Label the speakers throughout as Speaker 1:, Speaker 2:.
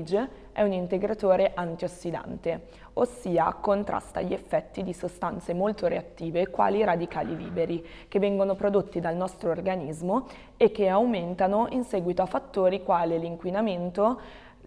Speaker 1: MyAge è un integratore antiossidante, ossia contrasta gli effetti di sostanze molto reattive quali i radicali liberi, che vengono prodotti dal nostro organismo e che aumentano in seguito a fattori quali l'inquinamento,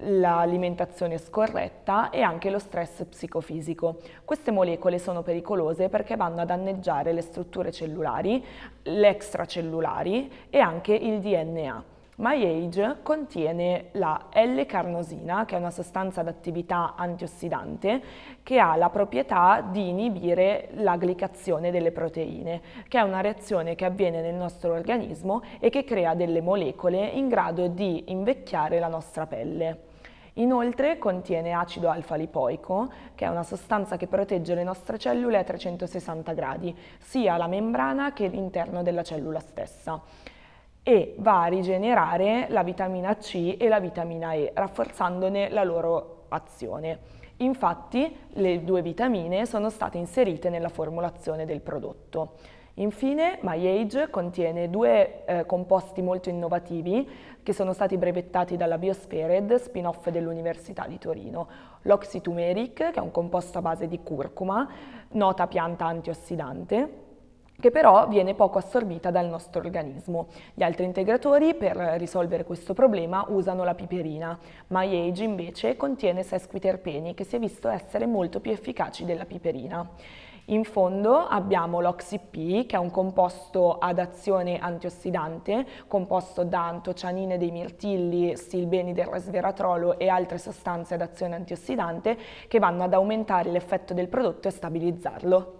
Speaker 1: l'alimentazione scorretta e anche lo stress psicofisico. Queste molecole sono pericolose perché vanno a danneggiare le strutture cellulari, le extracellulari e anche il DNA. MyAge contiene la L-carnosina, che è una sostanza ad attività antiossidante, che ha la proprietà di inibire la glicazione delle proteine, che è una reazione che avviene nel nostro organismo e che crea delle molecole in grado di invecchiare la nostra pelle. Inoltre contiene acido alfa-lipoico, che è una sostanza che protegge le nostre cellule a 360 gradi, sia la membrana che l'interno della cellula stessa, e va a rigenerare la vitamina C e la vitamina E, rafforzandone la loro azione. Infatti, le due vitamine sono state inserite nella formulazione del prodotto. Infine, MyAge contiene due composti molto innovativi che sono stati brevettati dalla Biosphered, spin-off dell'Università di Torino. L'oxyturmeric, che è un composto a base di curcuma, nota pianta antiossidante, che però viene poco assorbita dal nostro organismo. Gli altri integratori per risolvere questo problema usano la piperina. MyAge invece contiene sesquiterpeni, che si è visto essere molto più efficaci della piperina. In fondo abbiamo l'OxyP, che è un composto ad azione antiossidante, composto da antocianine dei mirtilli, stilbeni del resveratrolo e altre sostanze ad azione antiossidante che vanno ad aumentare l'effetto del prodotto e stabilizzarlo.